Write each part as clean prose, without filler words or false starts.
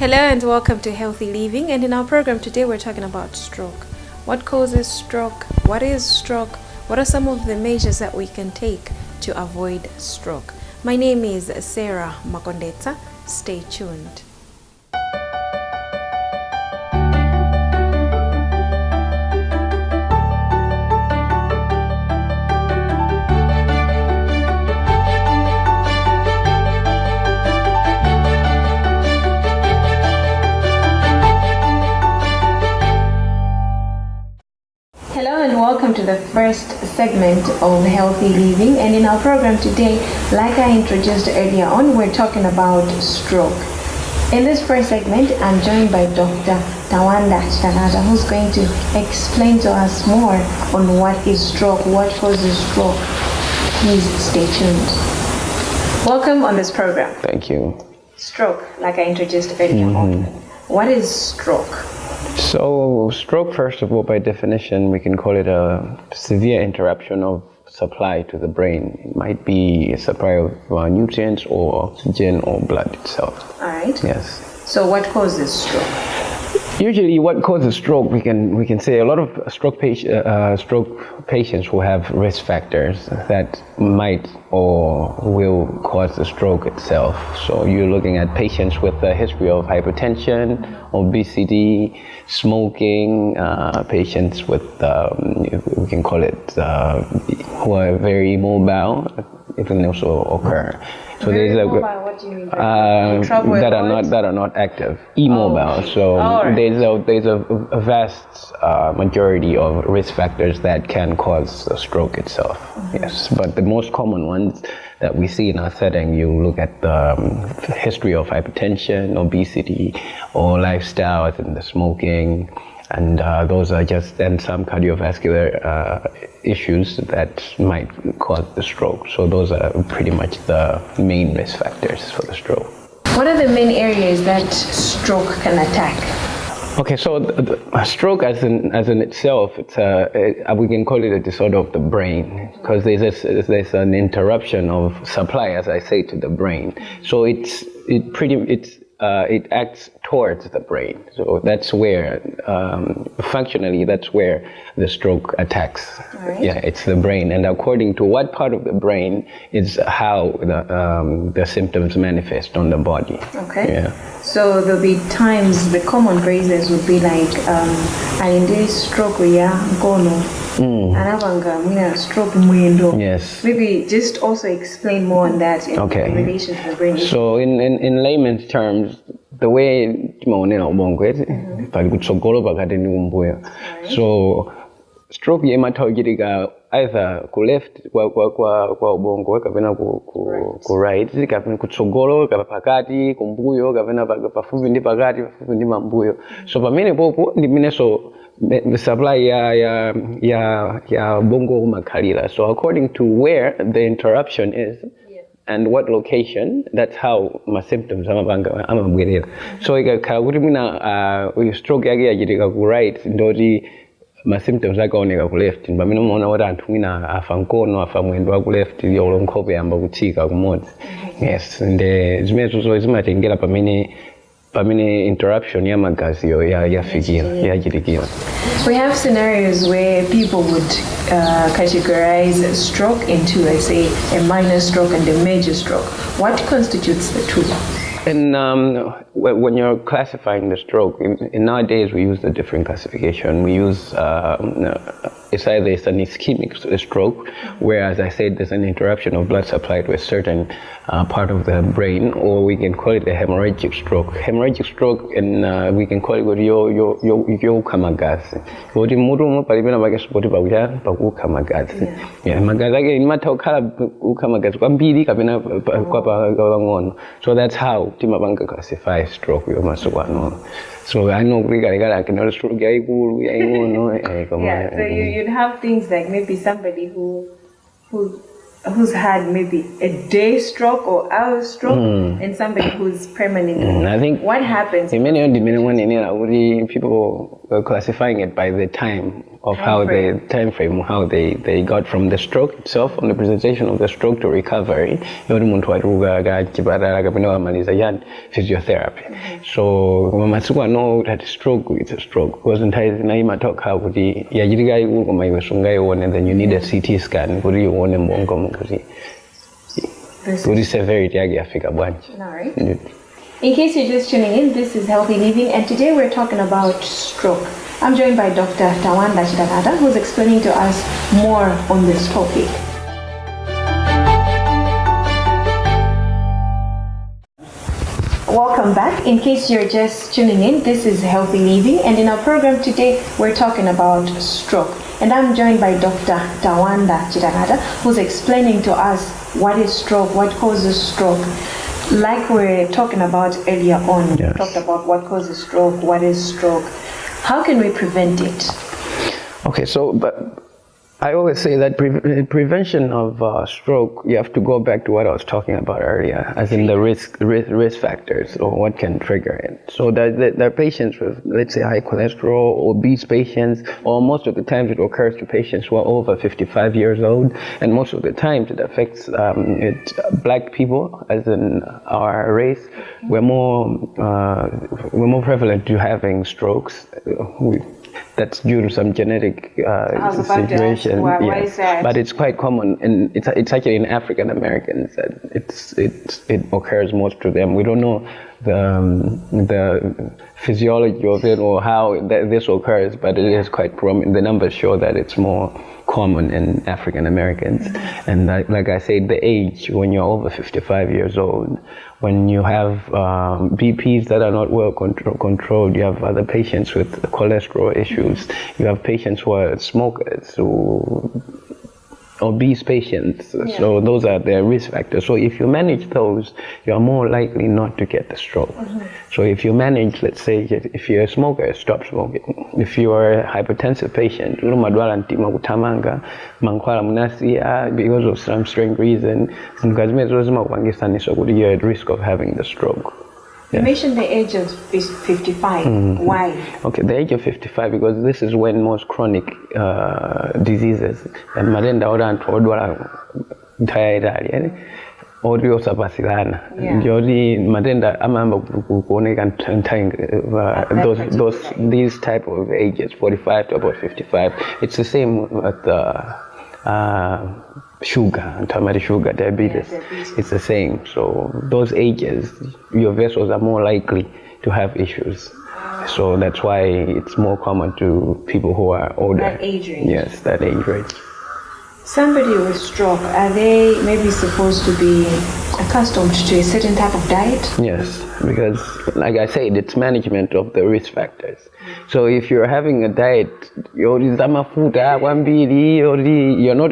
Hello and welcome to Healthy Living, and in our program today we're talking about stroke. What causes stroke? What is stroke? What are some of the measures that we can take to avoid stroke? My name is Sarah Makondeta. Stay tuned. Welcome to the first segment of Healthy Living, and in our program today, like I introduced earlier on, we're talking about stroke. In this first segment, I'm joined by Dr. Darwin Dada, who's going to explain to us more on what is stroke, what causes stroke. Please stay tuned. Welcome on this program. Thank you. Stroke, like I introduced earlier on. What is stroke? So stroke, first of all, by definition, we can call it a severe interruption of supply to the brain. It might be a supply of nutrients or oxygen or blood itself. All right. Yes. So what causes stroke? Usually what causes stroke, we can say a lot of stroke patients who have risk factors that might or will cause the stroke itself. So you're looking at patients with a history of hypertension, obesity, smoking, patients with, we can call it, who are very mobile. It can also occur. So very mobile, what do you mean? That are not active, immobile. Okay. So right. there's a vast majority of risk factors that can cause a stroke itself. Yes, but the most common ones that we see in our setting, you look at the history of hypertension, obesity, or lifestyle, as in the smoking. And those are just then some cardiovascular issues that might cause the stroke. So those are pretty much the main risk factors for the stroke. What are the main areas that stroke can attack? Okay, so a stroke as in itself, we can call it a disorder of the brain, because there's an interruption of supply, as I say, to the brain. So it acts towards the brain. So that's where, functionally, that's where the stroke attacks. Right. Yeah, it's the brain. And according to what part of the brain is how the symptoms manifest on the body. Okay. Yeah. So there'll be times, the common phrases would be like, I indeed stroke gono. Stroke mwendo. Yes. Maybe just also explain more on that in relation to the brain. So in layman's terms, the way so stroke yematawuchitika either ku left kwa ubongo kapena ku right, kapena kutsogolo kapa pakati kumbuyo kapena pafupi ndi pakati pafupi ndi mambuyo. So pamene popo ndimene so the supply ya bongo umakhalira. So according to where the interruption is and what location, that's how my symptoms amabwerera. So ikakhala kuti mwina stroke yake yachitika ku right, ndoti my symptoms akaoneka ku left. Pamene umaona kuti anthu mwina afa mkono, afa mwendo wa ku left, yolo nkhope yamba kutsika kumodzi. Yes, zimenezo zimatengera pamene interruption ya magazi yachitikira. We have scenarios where people would categorize stroke into, let's say, a minor stroke and a major stroke. What constitutes the two? And when you're classifying the stroke, in nowadays we use a different classification. We use it's either an ischemic stroke, where, as I said, there's an interruption of blood supply to a certain part of the brain, or we can call it a hemorrhagic stroke. Hemorrhagic stroke, and we can call it yo kamagazi. Wodi murumo palibena bakesipoti pakukamagazi. Yeah, magazi ake imatokhala ukamagazi kwambiri kapena kwa. So that's how timabanga classify stroke yomasukano. So I know I can stroke. Yeah, so you'd have things like maybe somebody who's had maybe a day stroke or hour stroke, and somebody who's permanent. I think what happens? People are classifying it by the time of how the time frame, how they got from the stroke itself, from the presentation of the stroke to recovery. Yori muntu watuga chipatala kapena wamaliza yani physiotherapy. So masiku ano that stroke is a stroke because nthawi zina imatokha kuti yachitika ikulu koma iwe sungaione, and then you need a CT scan kuti ione mbongo kuti severity yake yafika bwanji. In case you're just tuning in, this is Healthy Living, and today we're talking about stroke. I'm joined by Dr. Darwin Dada, who's explaining to us more on this topic. Welcome back. In case you're just tuning in, this is Healthy Living, and in our program today, we're talking about stroke. And I'm joined by Dr. Darwin Dada, who's explaining to us what is stroke, what causes stroke. Like we were talking about earlier on, we talked about what causes stroke, what is stroke. How can we prevent it? Okay, but I always say that prevention of stroke, you have to go back to what I was talking about earlier, as in the risk factors or what can trigger it. So there are patients with, let's say, high cholesterol, obese patients, or most of the times it occurs to patients who are over 55 years old, and most of the times it affects black people, as in our race. We're more prevalent to having strokes. That's due to some genetic situation. Why is that? But it's quite common, and it's actually in African Americans that it occurs most to them. We don't know the physiology of it or how this occurs, but it is quite common. The numbers show that it's more common in African Americans. And like I said, the age, when you're over 55 years old, when you have BPs that are not well controlled, you have other patients with cholesterol issues, you have patients who are smokers, obese patients. So those are the risk factors. So if you manage those, you're more likely not to get the stroke. So if you manage, let's say, if you're a smoker, stop smoking. If you are a hypertensive patient, because of some strange reason, you're at risk of having the stroke. You mentioned the age of 55. Why? Okay, the age of 55, because this is when most chronic diseases and madenda madenda these type of ages, 45 to about 55. It's the same with sugar, diabetes. It's the same. So those ages, your vessels are more likely to have issues. So that's why it's more common to people who are older. That age range. Yes, that age range. Somebody with stroke, are they maybe supposed to be accustomed to a certain type of diet? Yes, because like I said, it's management of the risk factors. So if you're having a diet, you're not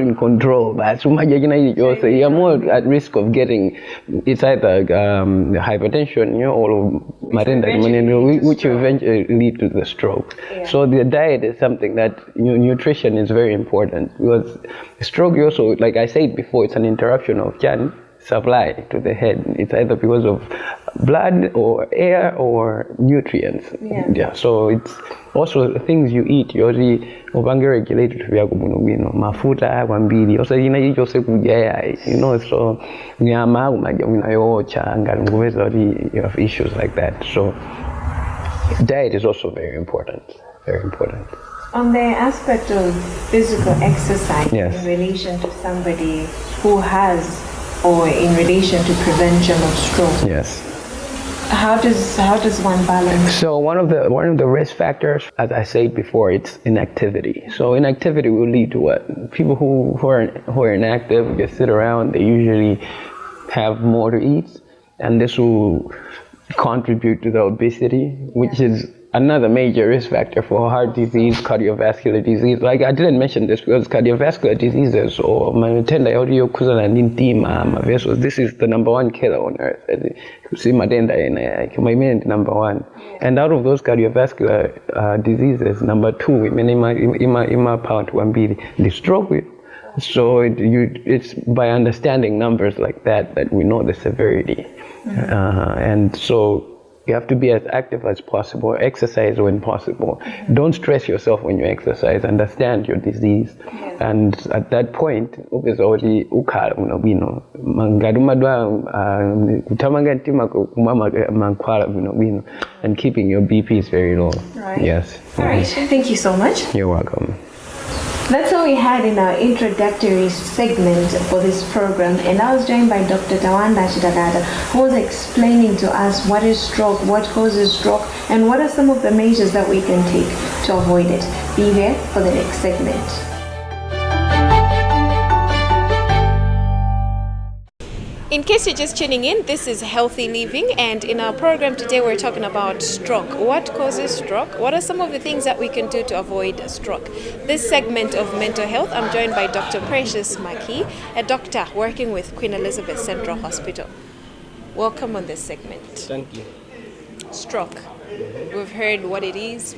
in control, but you're more at risk of getting, it's either hypertension, or which eventually lead to the stroke. So the diet is something that nutrition is very important, because stroke also, like I said before, it's an interruption of supply to the head. It's either because of blood or air or nutrients. So it's also things you eat. You already regulated mafuta kwambiri. Also you so you have issues like that. So diet is also very important. Very important. On the aspect of physical exercise in relation to somebody who has, or in relation to prevention of stroke. How does one balance? So one of the risk factors, as I said before, it's inactivity. So inactivity will lead to what? People who are inactive, they sit around, they usually have more to eat, and this will contribute to the obesity, which is another major risk factor for heart disease, cardiovascular disease. Like I didn't mention this because cardiovascular diseases or this is the number one killer on earth. Number one. And out of those cardiovascular diseases, number two, the stroke. So it's by understanding numbers like that we know the severity. And so You have to be as active as possible, exercise when possible. Don't stress yourself when you exercise, understand your disease. And at that point, already ukhala bwino ngati umadwa kutamanga mtima kumama mankhwala bwino and keeping your BP is very low. Right. Yes. All right. Thank you so much. You're welcome. That's all we had in our introductory segment for this program, and I was joined by Dr. Darwin Dada, who was explaining to us what is stroke, what causes stroke, and what are some of the measures that we can take to avoid it. Be there for the next segment. In case you're just tuning in, this is Healthy Living, and in our program today we're talking about stroke. What causes stroke? What are some of the things that we can do to avoid a stroke? This segment of mental health, I'm joined by Dr. Precious McKee, a doctor working with Queen Elizabeth Central Hospital. Welcome on this segment. Thank you. Stroke. We've heard what it is,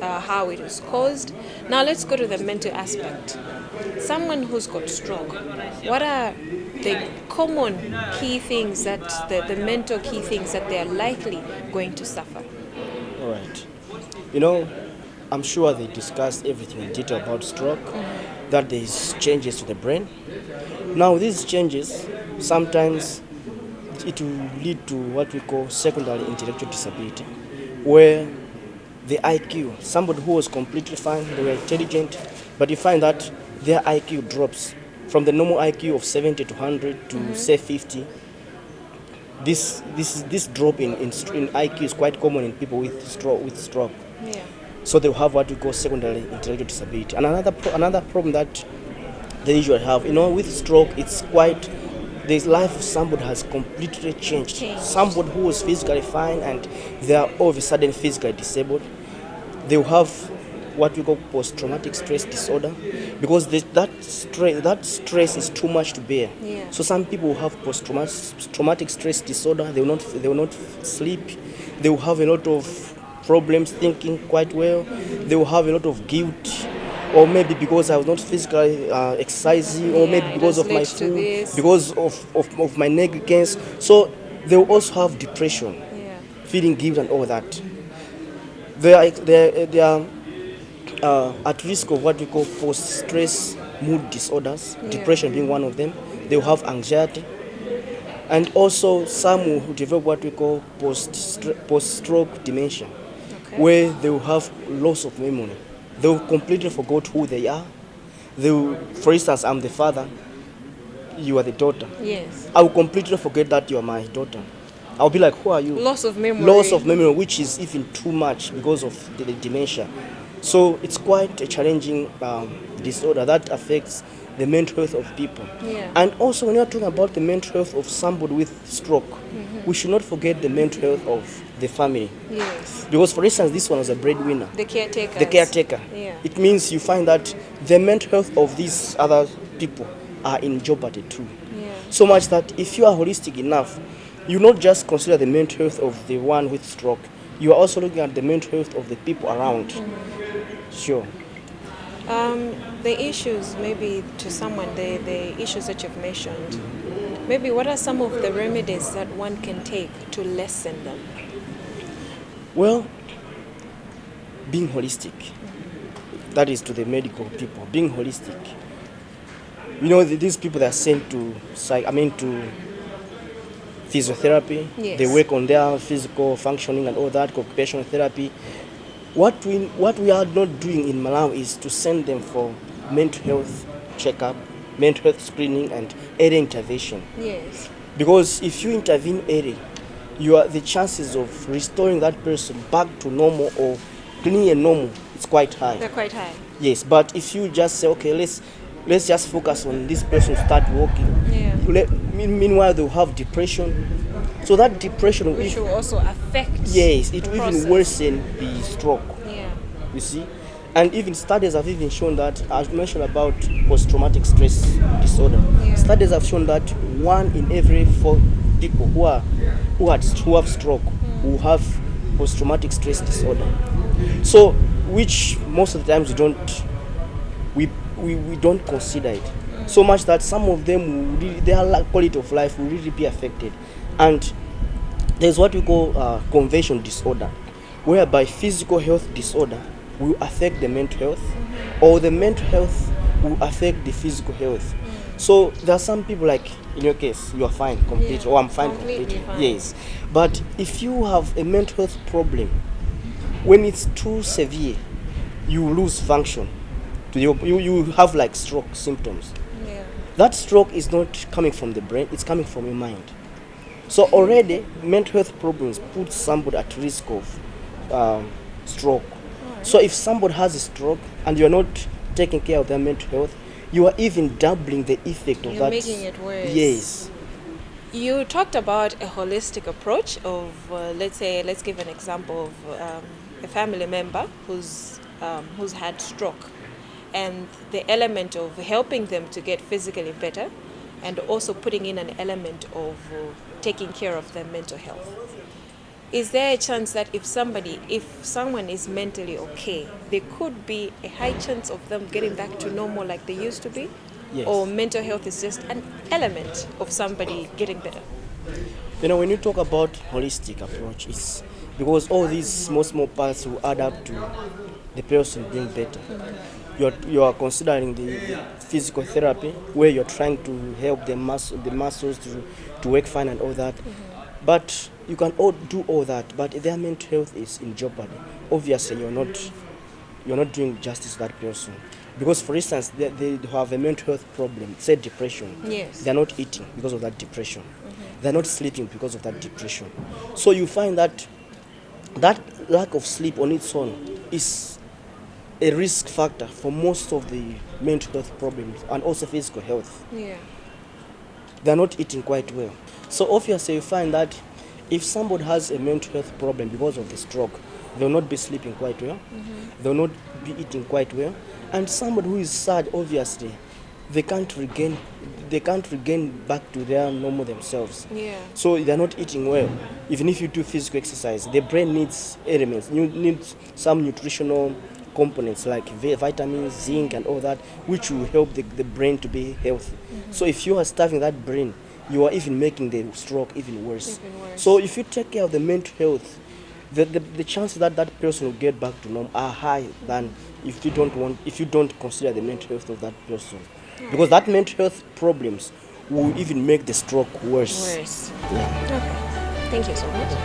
how it is caused. Now let's go to the mental aspect. Someone who's got stroke, what are the common key things that, the mental key things that they are likely going to suffer? All right. You know, I'm sure they discussed everything in detail about stroke, that there's changes to the brain. Now these changes, sometimes it will lead to what we call secondary intellectual disability, where the IQ, somebody who was completely fine, they were intelligent, but you find that their IQ drops from the normal IQ of 70 to 100 to say 50. This drop in IQ is quite common in people with stroke. Yeah. So they have what we call secondary intellectual disability. And another problem that they usually have, with stroke, it's quite, the life of somebody has completely changed. Somebody who was physically fine and they are all of a sudden physically disabled. They will have what we call post-traumatic stress disorder, because that stress is too much to bear. Yeah. So some people will have post-traumatic stress disorder. They will not sleep. They will have a lot of problems thinking quite well. They will have a lot of guilt, or maybe because I was not physically exercising, or maybe because of my food, because of my negligence. So they will also have depression, feeling guilt and all that. They are at risk of what we call post-stress mood disorders, depression being one of them. They will have anxiety. And also some will develop what we call post-stroke dementia, where they will have loss of memory. They will completely forget who they are. They will, for instance, I'm the father, you are the daughter. Yes. I will completely forget that you are my daughter. I'll be like, who are you? Loss of memory. Loss of memory, which is even too much because of the dementia. So it's quite a challenging disorder that affects the mental health of people. Yeah. And also when you're talking about the mental health of somebody with stroke, we should not forget the mental health of the family. Yes. Because for instance, this one was a breadwinner. The caretaker. The caretaker. Yeah. It means you find that the mental health of these other people are in jeopardy too. Yeah. So much that if you are holistic enough, you not just consider the mental health of the one with stroke, you are also looking at the mental health of the people around. Sure. The issues, maybe to someone, the issues that you've mentioned, maybe what are some of the remedies that one can take to lessen them? Well, being holistic, that is to the medical people, being holistic. These people that are sent to physiotherapy, Yes. They work on their physical functioning and all that, occupational therapy. What we are not doing in Malawi is to send them for mental health checkup, mental health screening, and early intervention. Yes. Because if you intervene early, the chances of restoring that person back to normal or clean and normal is quite high. They're quite high. Yes, but if you just say, okay, let's just focus on this person start walking. Yeah. Meanwhile, they'll have depression. So that depression Which will also affect. Yes, it will process. even worsen the stroke. Yeah. You see, and even studies have even shown that, as mentioned about post-traumatic stress disorder. Yeah. Studies have shown that 1 in every 4 people who have stroke will have post-traumatic stress disorder. So, which most of the times we don't consider it. So much that some of them their quality of life will really be affected. And there's what we call convention disorder, whereby physical health disorder will affect the mental health, or the mental health will affect the physical health. So there are some people, like in your case, you are fine completely, or I'm fine completely. Fine. Yes, but if you have a mental health problem, when it's too severe, you lose function. You have like stroke symptoms. Yeah. That stroke is not coming from the brain, it's coming from your mind. So already mental health problems put somebody at risk of stroke. So if somebody has a stroke and you're not taking care of their mental health, you are even doubling the effect of You're that. making it worse. Yes. You talked about a holistic approach of, let's give an example of a family member who's had stroke, and the element of helping them to get physically better, and also putting in an element of taking care of their mental health. Is there a chance that if someone is mentally okay, there could be a high chance of them getting back to normal like they used to be? Yes. Or mental health is just an element of somebody getting better? You know, when you talk about holistic approach, it's because all these small parts will add up to the person being better. You are considering the physical therapy, where you're trying to help the muscles to work fine and all that. But you can all do all that, but if their mental health is in jeopardy, obviously you're not doing justice to that person. Because for instance, they have a mental health problem, say depression. Yes. They're not eating because of that depression. They're not sleeping because of that depression. So you find that lack of sleep on its own is a risk factor for most of the mental health problems and also physical health. Yeah. They're not eating quite well. So obviously you find that if somebody has a mental health problem because of the stroke, they'll not be sleeping quite well, they'll not be eating quite well, and somebody who is sad, obviously, they can't regain back to their normal themselves. Yeah. So they're not eating well. Even if you do physical exercise, the brain needs elements, needs some nutritional components like vitamins, zinc and all that, which will help the brain to be healthy. So if you are starving that brain, you are even making the stroke even worse. So if you take care of the mental health, the chances that that person will get back to normal are high than if you don't consider the mental health of that person. Because that mental health problems will even make the stroke worse. Yeah. Okay. Thank you so much.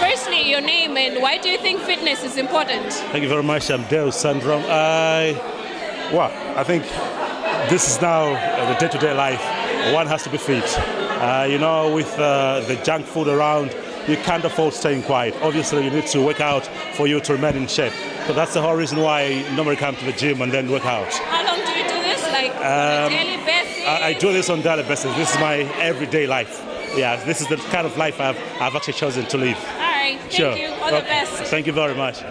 Firstly, your name and why do you think fitness is important? Thank you very much. I'm Dale Sandram. I think this is now the day-to-day life. One has to be fit. With the junk food around, you can't afford staying quiet. Obviously, you need to work out for you to remain in shape. So that's the whole reason why I normally come to the gym and then work out. How long do you do this? Like on a daily basis? I do this on a daily basis. This is my everyday life. Yeah, this is the kind of life I've actually chosen to live. All right. Thank you. All the best. Thank you very much.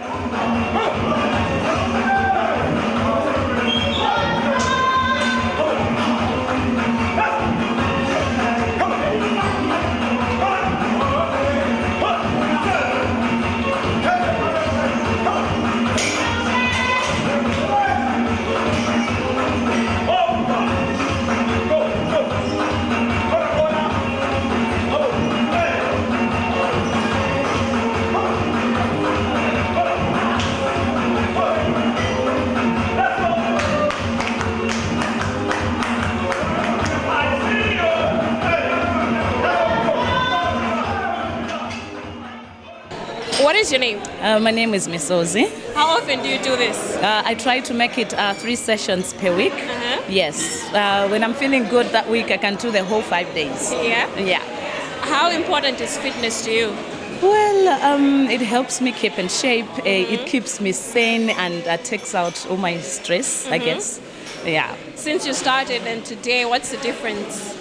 What is your name? My name is Miss Ozzy. How often do you do this? I try to make it 3 sessions per week. Yes. When I'm feeling good that week, I can do the whole 5 days. Yeah? Yeah. How important is fitness to you? Well, it helps me keep in shape. It keeps me sane and takes out all my stress, I guess. Yeah. Since you started and today, what's the difference?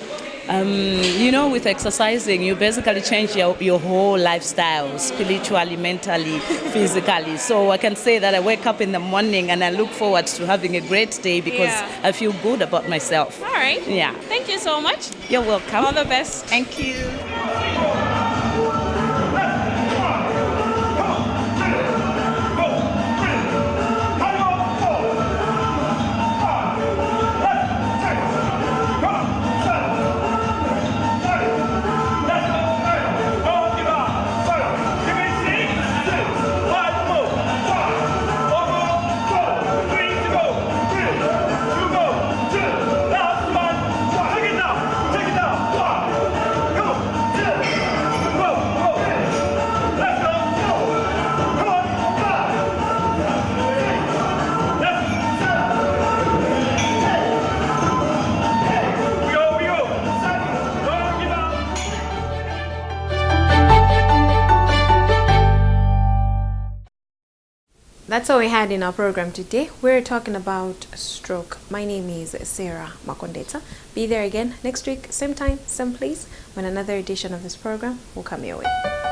With exercising, you basically change your whole lifestyle, spiritually, mentally, physically. So I can say that I wake up in the morning and I look forward to having a great day because I feel good about myself. All right. Yeah. Thank you so much. You're welcome. All the best. Thank you. That's all we had in our program today. We're talking about stroke. My name is Sarah Makondeta. Be there again next week, same time, same place, when another edition of this program will come your way.